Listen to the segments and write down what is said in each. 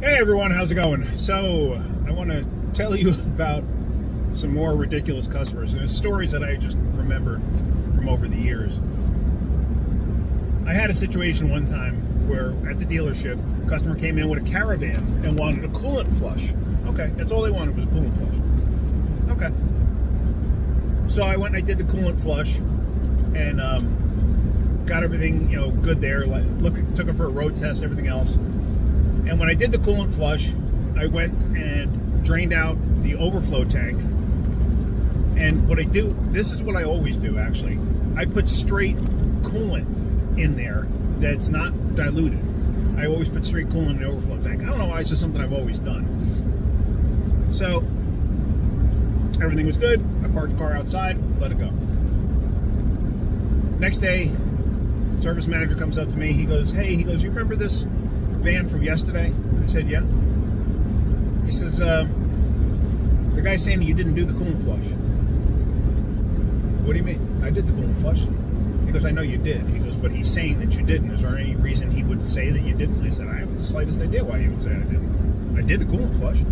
Hey everyone, how's it going? So, I want to tell you about some more ridiculous customers. And there's stories that I just remembered from over the years. I had a situation one time where at the dealership, a customer came in with a Caravan and wanted a coolant flush. Okay, that's all they wanted was a coolant flush. Okay. So I went and I did the coolant flush and got everything, good there. Took him for a road test, everything else. And when I did the coolant flush, I went and drained out the overflow tank. And what I do, this is what I always do actually. I put straight coolant in there that's not diluted. I always put straight coolant in the overflow tank. I don't know why, it's just something I've always done. So, everything was good. I parked the car outside, let it go. Next day, service manager comes up to me. He goes, you remember this van from yesterday? I said, yeah. He says, the guy's saying you didn't do the coolant flush. What do you mean? I did the coolant flush. He goes, I know you did. He goes, but he's saying that you didn't. Is there any reason he would say that you didn't? I said, I have the slightest idea why he would say I didn't. I did the coolant flush.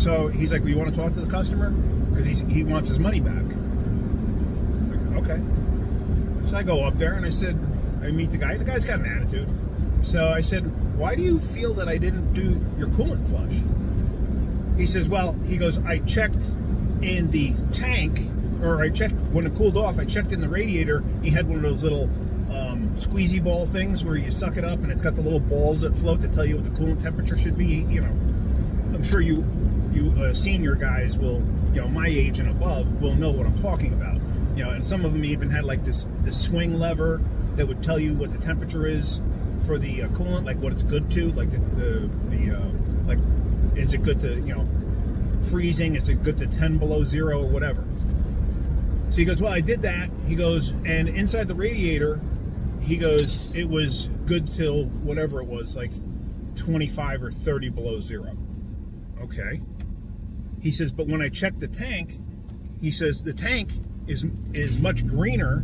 So he's like, well, you want to talk to the customer? Because he wants his money back. I'm like, okay. So I go up there and I said, I meet the guy. The guy's got an attitude. So I said, why do you feel that I didn't do your coolant flush? He says, he goes, I checked in the tank, or I checked when it cooled off, I checked in the radiator. He had one of those little squeezy ball things where you suck it up and it's got the little balls that float to tell you what the coolant temperature should be. I'm sure you senior guys will, my age and above, will know what I'm talking about. And some of them even had like this swing lever that would tell you what the temperature is for the coolant, like what it's good to, like like is it good to freezing, is it good to 10 below zero or whatever. So he goes, I did that. He goes, and inside the radiator, he goes, it was good till whatever it was, like 25 or 30 below zero. Okay. He says, but when I checked the tank, he says the tank is much greener.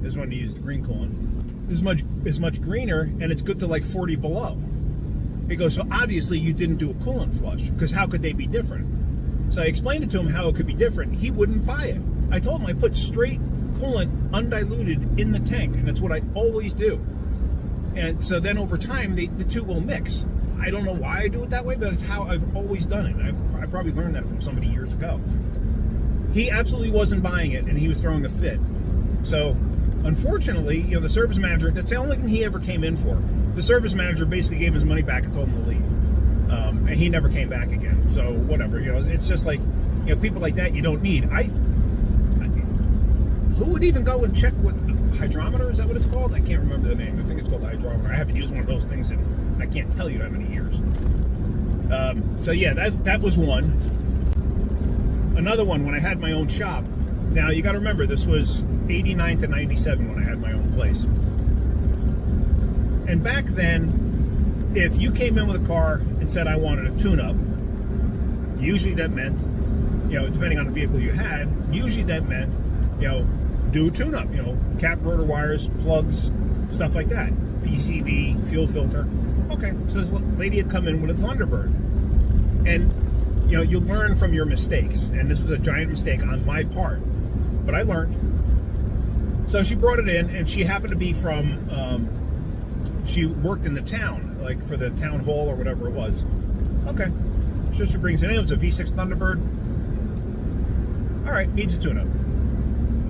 This is when he used the green coolant. Is much greener, and it's good to like 40 below. He goes, so obviously you didn't do a coolant flush, because how could they be different? So I explained it to him how it could be different. He wouldn't buy it. I told him I put straight coolant, undiluted, in the tank, and that's what I always do. And so then over time, the two will mix. I don't know why I do it that way, but it's how I've always done it. I probably learned that from somebody years ago. He absolutely wasn't buying it, and he was throwing a fit. So, unfortunately, the service manager, that's the only thing he ever came in for. The service manager basically gave his money back and told him to leave. And he never came back again. So, whatever, it's just like, people like that you don't need. Who would even go and check with hydrometer? Is that what it's called? I can't remember the name. I think it's called the hydrometer. I haven't used one of those things in, I can't tell you how many years. So yeah, that was one. Another one, when I had my own shop. Now, you got to remember, this was 89 to 97 when I had my own place. And back then, if you came in with a car and said, I wanted a tune-up, usually that meant, depending on the vehicle you had, usually that meant, do a tune-up, cap rotor wires, plugs, stuff like that. PCV, fuel filter. Okay, so this lady had come in with a Thunderbird. And you learn from your mistakes, and this was a giant mistake on my part, but I learned. So she brought it in, and she happened to be from, she worked in the town, like for the town hall or whatever it was. Okay, so she brings it in. It was a V6 Thunderbird. All right, needs a tune-up.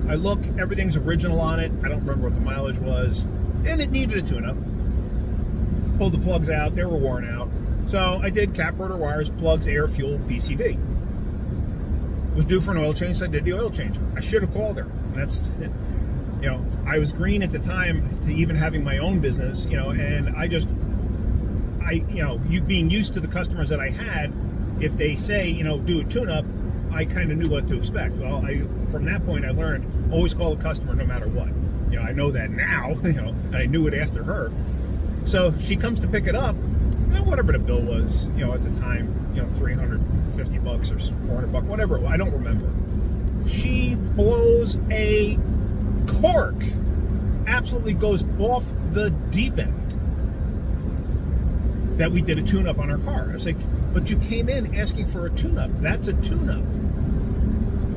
I look, everything's original on it. I don't remember what the mileage was, and it needed a tune-up. Pulled the plugs out, they were worn out. So I did cap rotor wires, plugs, air, fuel, PCV. Was due for an oil change, so I did the oil change. I should have called her. And that's, I was green at the time to even having my own business, and you being used to the customers that I had, if they say, do a tune-up, I kind of knew what to expect. Well, from that point, I learned, always call the customer no matter what. I know that now, and I knew it after her. So she comes to pick it up, whatever the bill was, at the time, $350 or $400, whatever, I don't remember. She blows a cork, absolutely goes off the deep end. that we did a tune-up on our car. I was like, but you came in asking for a tune-up. That's a tune-up.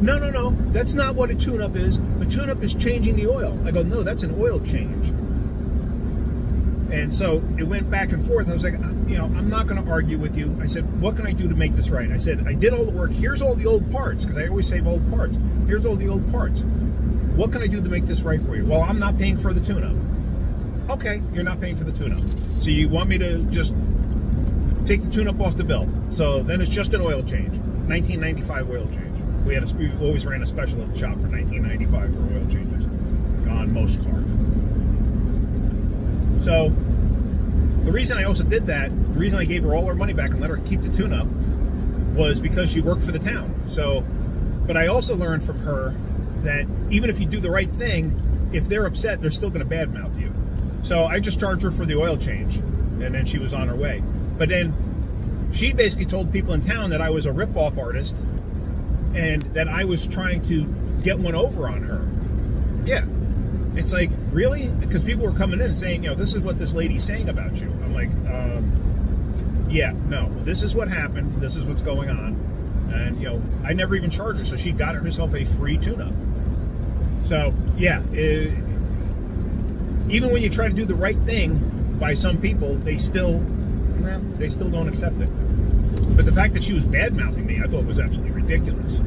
No, that's not what a tune-up is. A tune-up is changing the oil. I go, no, that's an oil change. And so it went back and forth. I was like, I'm not going to argue with you. I said, what can I do to make this right? I said, I did all the work. Here's all the old parts, because I always save old parts. Here's all the old parts. What can I do to make this right for you? Well, I'm not paying for the tune-up. Okay, you're not paying for the tune-up. So you want me to just take the tune-up off the bill. So then it's just an oil change. 1995 oil change. We always ran a special at the shop for 1995 for oil changes on most cars. So the reason I also did that, the reason I gave her all her money back and let her keep the tune-up was because she worked for the town. So, but I also learned from her that even if you do the right thing, if they're upset, they're still going to badmouth you. So I just charged her for the oil change, and then she was on her way. But then she basically told people in town that I was a rip-off artist and that I was trying to get one over on her. Yeah. It's like, really? Because people were coming in and saying, this is what this lady's saying about you. I'm like, yeah, no, this is what happened. This is what's going on. And, I never even charged her, so she got herself a free tune-up. So, yeah, even when you try to do the right thing by some people, they still don't accept it. But the fact that she was bad-mouthing me, I thought was absolutely ridiculous.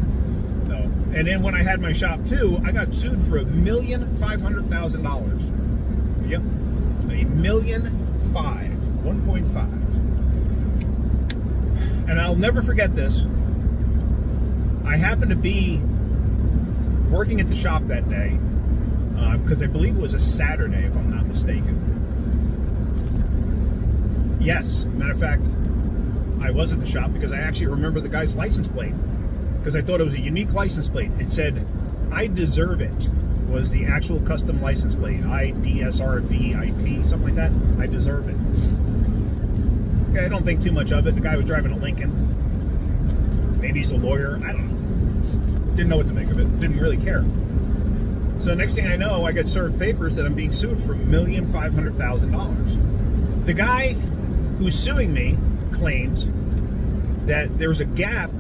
So, and then when I had my shop too, I got sued for $1,500,000. Yep, $1,500,000, 1.5. And I'll never forget this. I happened to be working at the shop that day because I believe it was a Saturday, if I'm not mistaken. Yes, matter of fact, I was at the shop because I actually remember the guy's license plate because I thought it was a unique license plate. It said, "I deserve it," was the actual custom license plate. IDSRVIT, something like that. I deserve it. Okay, I don't think too much of it. The guy was driving a Lincoln. Maybe he's a lawyer. I don't know. Didn't know what to make of it. Didn't really care. So next thing I know, I get served papers that I'm being sued for $1,500,000. The guy who's suing me claims that there was a gap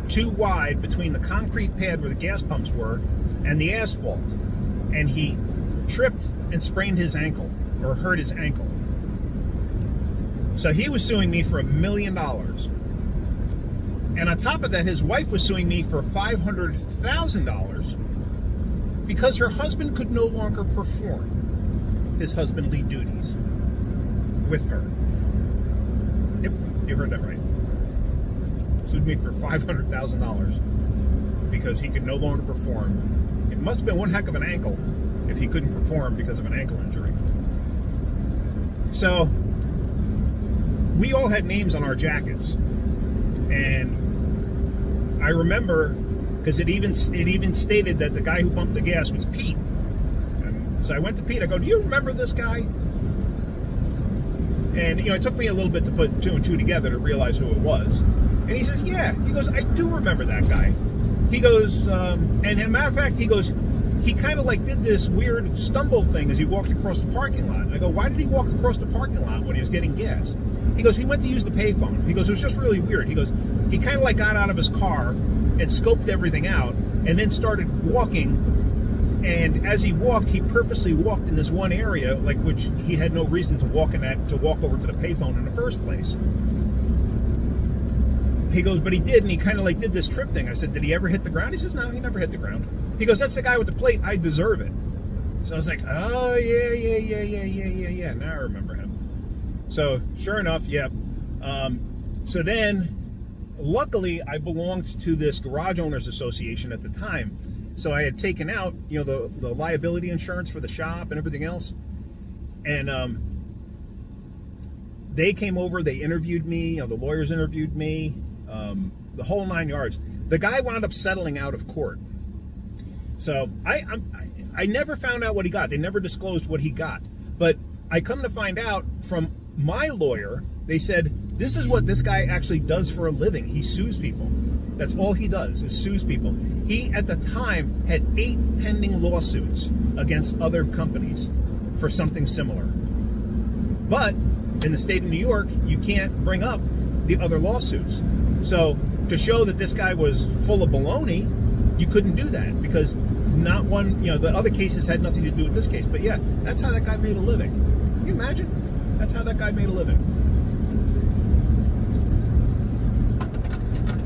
too wide between the concrete pad where the gas pumps were and the asphalt, and he tripped and sprained his ankle or hurt his ankle. So he was suing me for $1 million. And on top of that, his wife was suing me for $500,000 because her husband could no longer perform his husbandly duties with her. Yep, you heard that right. Sued me for $500,000 because he could no longer perform. It must have been one heck of an ankle if he couldn't perform because of an ankle injury. So we all had names on our jackets, and I remember because it even stated that the guy who pumped the gas was Pete. And so I went to Pete. I go, "Do you remember this guy?" And it took me a little bit to put two and two together to realize who it was. And he says, "Yeah." He goes, "I do remember that guy." He goes, and as a matter of fact, he goes, he kind of like did this weird stumble thing as he walked across the parking lot. And I go, "Why did he walk across the parking lot when he was getting gas?" He goes, "He went to use the payphone." He goes, "It was just really weird." He goes, he kind of like got out of his car and scoped everything out and then started walking. And as he walked, he purposely walked in this one area, like which he had no reason to walk in that, to walk over to the payphone in the first place. He goes, but he did, and he kind of like did this trip thing. I said, "Did he ever hit the ground?" He says, "No, he never hit the ground." He goes, "That's the guy with the plate. I deserve it." So I was like, "Oh, yeah. Now I remember him." So sure enough, yep. So then, luckily, I belonged to this garage owners association at the time. So I had taken out, the liability insurance for the shop and everything else. And they came over, they interviewed me, the lawyers interviewed me, the whole 9 yards. The guy wound up settling out of court. So I never found out what he got. They never disclosed what he got. But I come to find out from my lawyer, they said, this is what this guy actually does for a living. He sues people. That's all he does, is sues people. He, at the time, had 8 pending lawsuits against other companies for something similar. But in the state of New York, you can't bring up the other lawsuits. So to show that this guy was full of baloney, you couldn't do that because not one, the other cases had nothing to do with this case. But yeah, that's how that guy made a living. Can you imagine? That's how that guy made a living.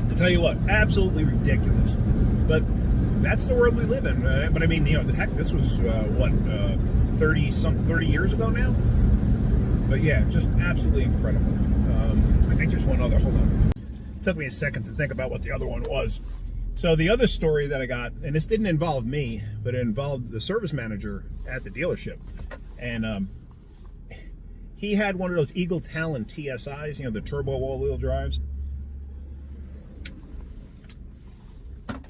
To tell you what, absolutely ridiculous. But that's the world we live in. But I mean, heck, this was 30 years ago now. But yeah, just absolutely incredible. I think there's one other. Hold on. It took me a second to think about what the other one was. So the other story that I got, and this didn't involve me, but it involved the service manager at the dealership. And he had one of those Eagle Talon TSIs, the turbo all-wheel drives.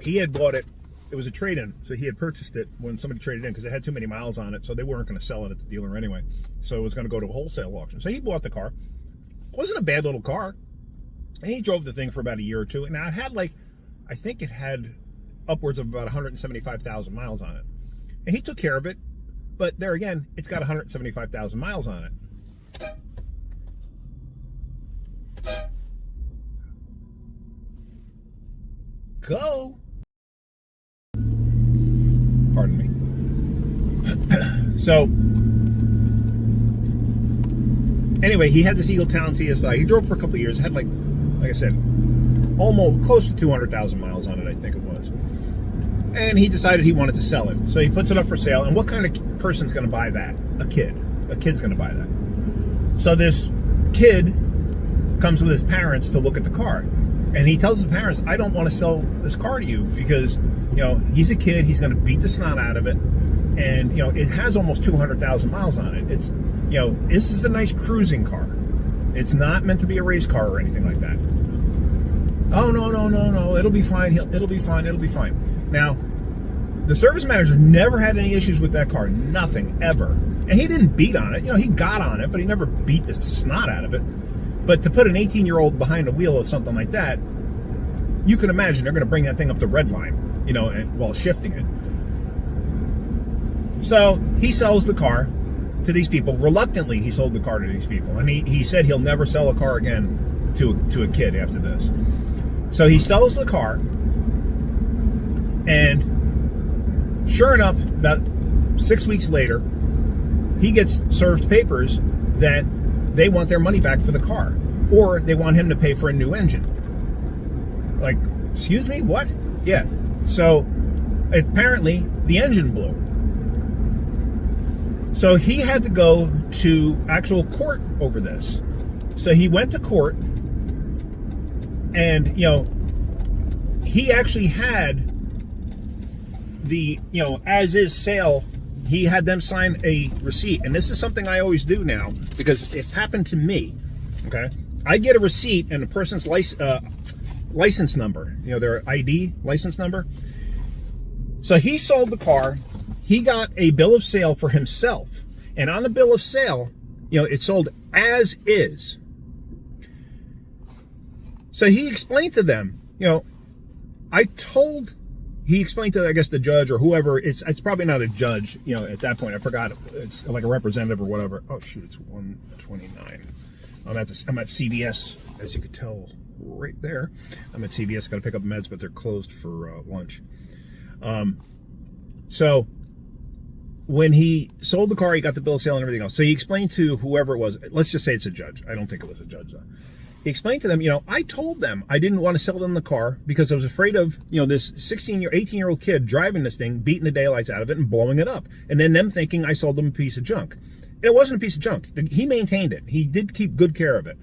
He had bought it. It was a trade-in, so he had purchased it when somebody traded in because it had too many miles on it, so they weren't going to sell it at the dealer anyway. So it was going to go to a wholesale auction. So he bought the car. It wasn't a bad little car. And he drove the thing for about a year or two. Now, it had I think it had upwards of about 175,000 miles on it. And he took care of it, but there again, it's got 175,000 miles on it. Go! Pardon me. So, anyway, he had this Eagle Talon TSI. He drove for a couple of years. Had like I said, almost close to 200,000 miles on it, I think it was. And he decided he wanted to sell it. So he puts it up for sale. And what kind of person's going to buy that? A kid. A kid's going to buy that. So this kid comes with his parents to look at the car. And he tells the parents, I don't want to sell this car to you because, he's a kid. He's going to beat the snot out of it. And, it has almost 200,000 miles on it. It's, this is a nice cruising car. It's not meant to be a race car or anything like that. Oh, no. It'll be fine. It'll be fine. Now, the service manager never had any issues with that car. Nothing, ever. And he didn't beat on it. He got on it, but he never beat the snot out of it. But to put an 18-year-old behind the wheel of something like that, you can imagine they're going to bring that thing up the red line, while shifting it. So he sells the car to these people. Reluctantly, he sold the car to these people. And he said he'll never sell a car again to a kid after this. So he sells the car, and sure enough, about 6 weeks later, he gets served papers that they want their money back for the car, or they want him to pay for a new engine. Like, excuse me, what? Yeah. So apparently the engine blew. So he had to go to actual court over this. So he went to court, and, he actually had the, as-is sale. He had them sign a receipt. And this is something I always do now because it's happened to me, okay? I get a receipt and a person's license number, their ID license number. So he sold the car. He got a bill of sale for himself. And on the bill of sale, it sold as is. So he explained to them, he explained to, I guess, the judge or whoever. It's probably not a judge, at that point. I forgot. It's like a representative or whatever. Oh, shoot, it's 1:29. I'm at CVS, as you could tell right there. I'm at CVS. I got to pick up meds, but they're closed for lunch. So when he sold the car, he got the bill of sale and everything else. So he explained to whoever it was. Let's just say it's a judge. I don't think it was a judge, though. He explained to them, I told them I didn't want to sell them the car because I was afraid of, this 18-year-old kid driving this thing, beating the daylights out of it and blowing it up. And then them thinking I sold them a piece of junk. And it wasn't a piece of junk. He maintained it. He did keep good care of it.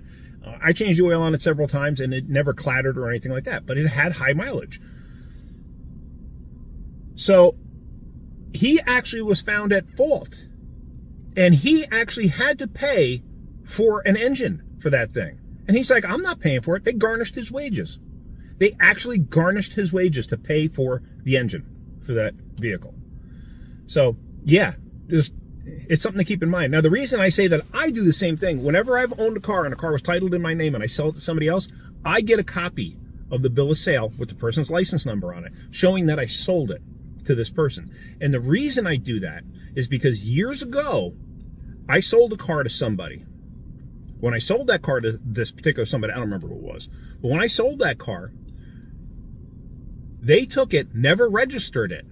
I changed the oil on it several times and it never clattered or anything like that, but it had high mileage. So he actually was found at fault, and he actually had to pay for an engine for that thing. And he's like, I'm not paying for it. They garnished his wages. They actually garnished his wages to pay for the engine for that vehicle. So, yeah, it's something to keep in mind. Now, the reason I say that I do the same thing, whenever I've owned a car and a car was titled in my name and I sell it to somebody else, I get a copy of the bill of sale with the person's license number on it, showing that I sold it to this person. And the reason I do that is because years ago, I sold a car to somebody. When I sold that car to this particular somebody, I don't remember who it was, but when I sold that car, they took it, never registered it,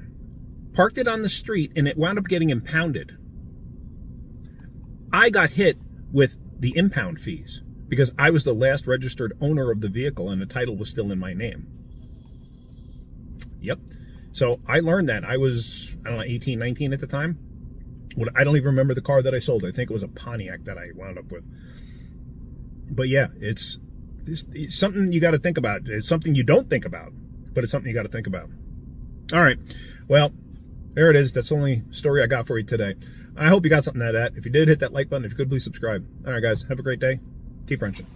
parked it on the street, and it wound up getting impounded. I got hit with the impound fees because I was the last registered owner of the vehicle and the title was still in my name. Yep. So I learned that. I was, 18, 19 at the time. I don't even remember the car that I sold. I think it was a Pontiac that I wound up with. But yeah, it's something you got to think about. It's something you don't think about, but it's something you got to think about. All right. Well, there it is. That's the only story I got for you today. I hope you got something out of that. If you did, hit that like button. If you could, please subscribe. All right, guys. Have a great day. Keep wrenching.